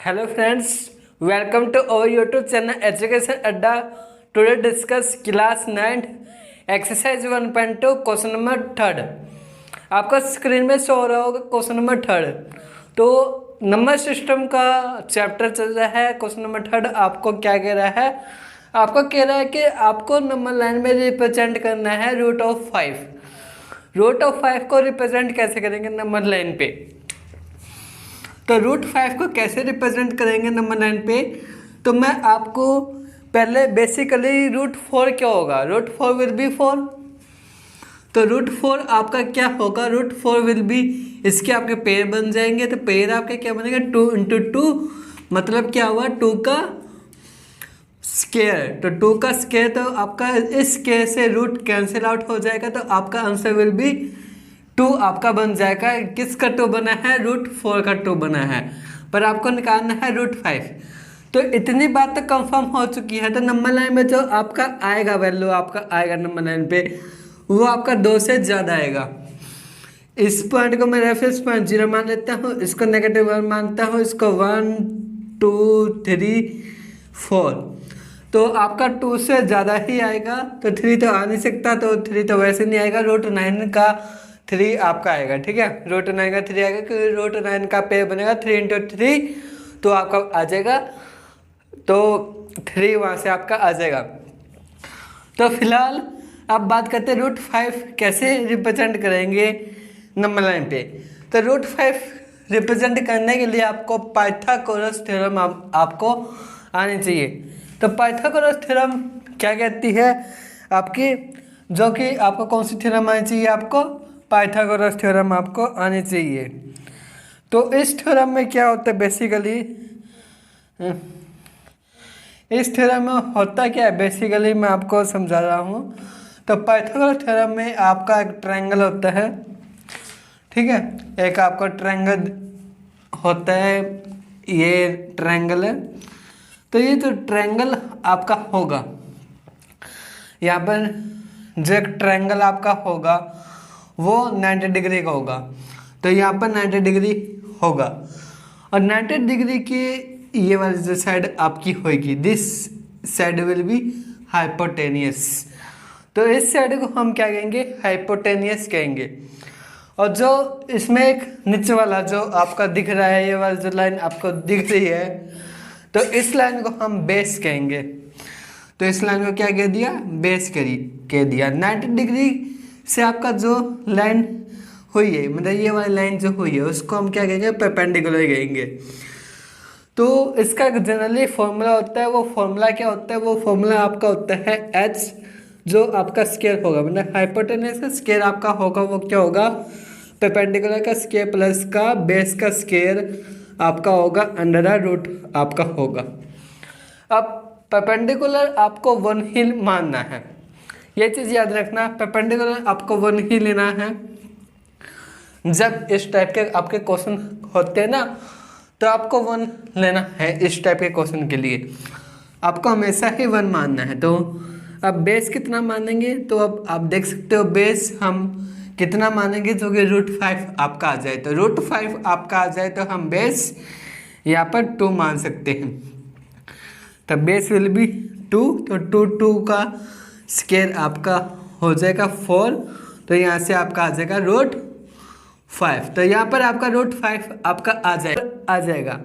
Hello friends, welcome to our YouTube channel Education Adda. Today discuss class 9 exercise 1.2 question number 3। आपका screen में show हो रहा होगा question number 3। तो number system का चैप्टर चल रहा है। क्वेश्चन नंबर 3 आपको क्या कह रहा है? आपको कह रहा है कि आपको नंबर लाइन में रिप्रेजेंट करना है रूट ऑफ 5। रूट ऑफ 5 को रिप्रेजेंट कैसे करेंगे नंबर लाइन पे? तो रूट 5 को कैसे रिप्रेजेंट करेंगे नंबर लाइन पे? तो मैं आपको पहले बेसिकली रूट 4 क्या होगा, रूट 4 विल बी 4। तो रूट 4 आपका क्या होगा, रूट 4 विल बी, इसके आपके पेयर बन जाएंगे। तो पेयर आपका क्या बनेगा, 2 इंटू 2, मतलब क्या हुआ 2 का स्क्वायर। तो 2 का स्क्वायर, तो आपका इस स्क्वायर से रूट कैंसिल आउट हो जाएगा। तो आपका आंसर विल बी 2 आपका बन जाएगा। किसका 2 बना है? रूट 4 का 2 बना है, पर आपको निकालना है रूट 5। तो इतनी बात तो कंफर्म हो चुकी है। तो नंबर लाइन में जो आपका आएगा वैल्यू, आपका आएगा नंबर लाइन पे, वो आपका 2 से ज़्यादा आएगा। इस पॉइंट को मैं रेफरेंस पॉइंट 0 मान लेता हूँ, इसको -1 मानता हूँ, इसको 1 2 3 4। तो आपका 2 से ज़्यादा ही आएगा। तो 3 तो आ नहीं सकता, तो 3 तो वैसे नहीं आएगा। रूट 9 का 3 आपका आएगा, ठीक है। रूट 9 का 3 आएगा, क्योंकि रूट 9 का पेयर बनेगा 3 इंटू 3, तो आपका आ जाएगा। तो 3 वहाँ से आपका आ जाएगा। तो फिलहाल अब बात करते हैं रूट 5 कैसे रिप्रेजेंट करेंगे नंबर लाइन पे। तो रूट 5 रिप्रेजेंट करने के लिए आपको पाइथागोरस थ्योरम आपको आनी चाहिए। तो पाइथागोरस थ्योरम क्या कहती है आपकी, जो कि आपको कौन सी थ्योरम आनी चाहिए? आपको पाइथागोरस थ्योरम आपको आनी चाहिए। तो इस थ्योरम में क्या होता है बेसिकली, इस थ्योरम में होता क्या है बेसिकली मैं आपको समझा रहा हूँ। तो पाइथागोरस थ्योरम में आपका एक ट्रायंगल होता है, ठीक है। एक आपका ट्रायंगल होता है, ये ट्रायंगल है। तो ये जो ट्रायंगल आपका होगा, यहाँ पर जो एक ट्रायंगल आपका होगा वो 90 डिग्री का होगा। तो यहाँ पर 90 डिग्री होगा, और 90 डिग्री की ये वाली जो साइड आपकी होगी, this side will be hypotenuse. तो इस साइड को हम क्या कहेंगे? हाइपोटेनियस कहेंगे। और जो इसमें एक नीचे वाला जो आपका दिख रहा है, ये वाली जो लाइन आपको दिख रही है, तो इस लाइन को हम बेस कहेंगे। तो इस लाइन को क्या कह दिया? बेस कह दिया। 90 डिग्री से आपका जो लाइन हुई है, मतलब ये वाली लाइन जो हुई है, उसको हम क्या कहेंगे? परपेंडिकुलर कहेंगे। तो इसका जनरली फॉर्मूला होता है, वो फॉर्मूला क्या होता है? वो फॉर्मूला आपका होता है h, जो आपका स्क्वायर होगा, मतलब हाइपोटेनस का स्क्वायर आपका होगा, वो क्या होगा? परपेंडिकुलर का स्क्वायर प्लस का बेस का स्क्वायर आपका होगा, अंडर रूट आपका होगा। अब परपेंडिकुलर आपको 1 ही मानना है, ये चीज़ याद रखना। परपेंडिकुलर आपको 1 ही लेना है। जब इस टाइप के आपके क्वेश्चन होते हैं ना, तो आपको 1 लेना है। इस टाइप के क्वेश्चन के लिए आपको हमेशा ही 1 मानना है। तो अब बेस कितना मानेंगे? तो अब आप देख सकते हो बेस हम कितना मानेंगे, जो कि रूट 5 आपका आ जाए। तो रूट 5 आपका आ जाए तो हम बेस यहाँ पर 2 मान सकते हैं। तो बेस विल बी 2, तो 2 का स्क्वायर आपका हो जाएगा 4। तो यहाँ से आपका आ जाएगा रूट 5। तो यहाँ पर आपका रूट 5 आपका आ जाएगा।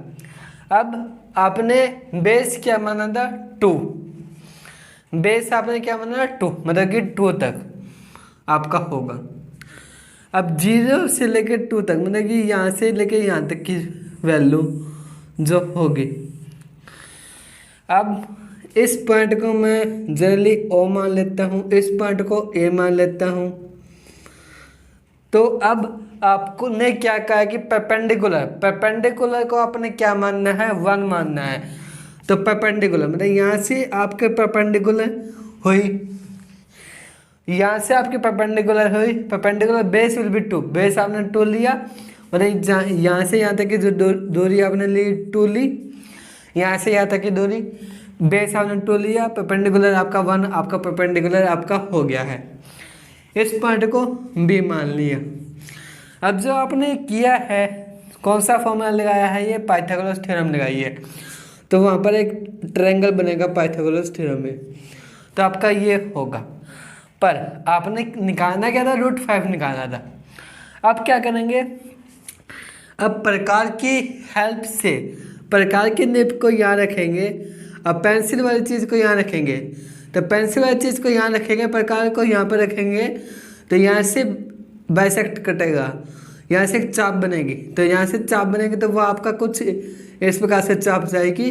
अब आपने बेस क्या माना था? 2। बेस आपने क्या माना? 2, मतलब कि 2 तक आपका होगा। अब 0 से लेकर 2 तक, मतलब कि यहाँ से लेकर यहाँ तक की वैल्यू जो होगी। अब इस पॉइंट को मैं जनरली O मान लेता हूँ, इस पॉइंट को A मान लेता हूँ। तो अब आपको ने क्या कहा कि परपेंडिकुलर को आपने क्या मानना है? 1 मानना है। तो परपेंडिकुलर मतलब यहाँ से आपके परपेंडिकुलर हुई, यहाँ से आपकी परपेंडिकुलर हुई। Perpendicular base will be 2, base आपने 2 लिया, मतलब यहाँ से यहाँ तक की जो दूरी आपने ली 2 ली, यहाँ से यहाँ तक की दूरी बेस आपने 2 लिया, परपेंडिकुलर आपका 1, आपका परपेंडिकुलर आपका हो गया है। इस पॉइंट को B मान लिया। अब जो आपने किया है कौन सा फॉर्मूला लगाया है, ये पाइथागोरस थ्योरम लगाइए, तो वहाँ पर एक ट्रायंगल बनेगा पाइथागोरस थ्योरम में, तो आपका ये होगा। पर आपने निकालना क्या था, √5 निकालना था। अब क्या करेंगे, अब प्रकार की हेल्प से प्रकार की निप को यहाँ रखेंगे, अब पेंसिल वाली चीज़ को यहाँ रखेंगे, तो पेंसिल वाली चीज़ को यहाँ रखेंगे, प्रकार को यहाँ पर रखेंगे, तो यहाँ से बाइसेक्ट कटेगा, यहाँ से एक चाप बनेगी, तो यहाँ से चाप बनेगी तो वो आपका कुछ इस प्रकार से चाप जाएगी,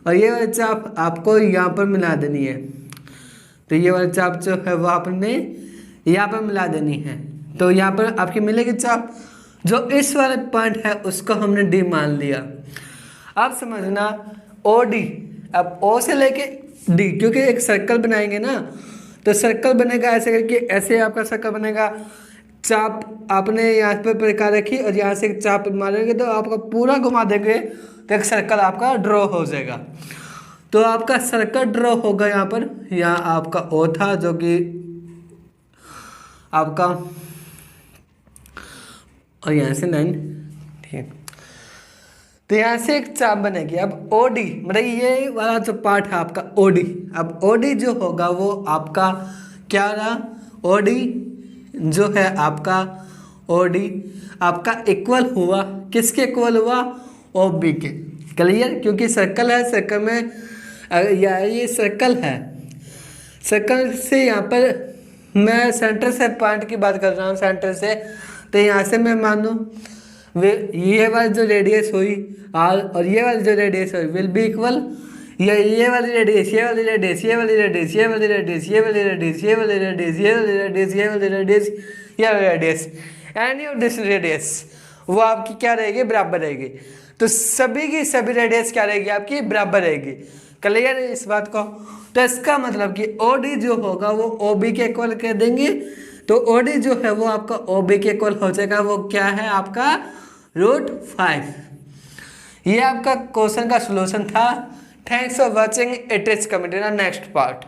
और ये वाली चाप आपको यहाँ पर मिला देनी है, तो ये वाली चाप जो है वो आपने यहाँ पर मिला देनी है, तो यहाँ पर आपकी मिलेगी चाप। जो इस वाले पॉइंट है उसको हमने डी मान लिया। अब समझना OD, अब O से लेके D, क्योंकि एक सर्कल बनाएंगे ना, तो सर्कल बनेगा ऐसे करके, ऐसे आपका सर्कल बनेगा, चाप आपने यहाँ पर प्रकार रखी और यहाँ से एक चाप मारेंगे तो आपका पूरा घुमा देंगे तो एक सर्कल आपका ड्रॉ हो जाएगा। तो आपका सर्कल ड्रॉ होगा यहाँ पर, यहाँ आपका O था जो कि आपका, और यहाँ से 9, ठीक, तो यहाँ से एक चाप बनेगी। अब OD मतलब ये वाला जो पार्ट है आपका OD, अब OD जो होगा वो आपका क्या रहा, OD जो है आपका OD आपका इक्वल हुआ, किसके इक्वल हुआ, OB के। क्लियर, क्योंकि सर्कल है, सर्कल में ये सर्कल है, सर्कल से यहाँ पर मैं सेंटर से पॉइंट की बात कर रहा हूँ, सेंटर से, तो यहाँ से मैं मानूँ ये वाली जो रेडियस हुई R और ये वाली जो रेडियस हुई विल बी इक्वल, ये वाली रेडियस, ये वाली रेडियस, ये वाली रेडियस, ये वाली रेडियस, ये वाली रेडियस, ये वाली रेडियस, ये वाली रेडियस, ये वाली रेडियस, ये वाली radius, any of this radius वो आपकी क्या रहेगी, बराबर रहेगी। तो सभी की सभी रेडियस क्या रहेगी, आपकी बराबर रहेगी। क्लियर है इस बात को। तो इसका मतलब कि OD जो होगा वो OB के इक्वल कर देंगे, तो OD जो है वो आपका OB के इक्वल हो जाएगा, वो क्या है आपका √5। ये आपका क्वेश्चन का सॉल्यूशन था। Thanks for watching, it is coming in the next part.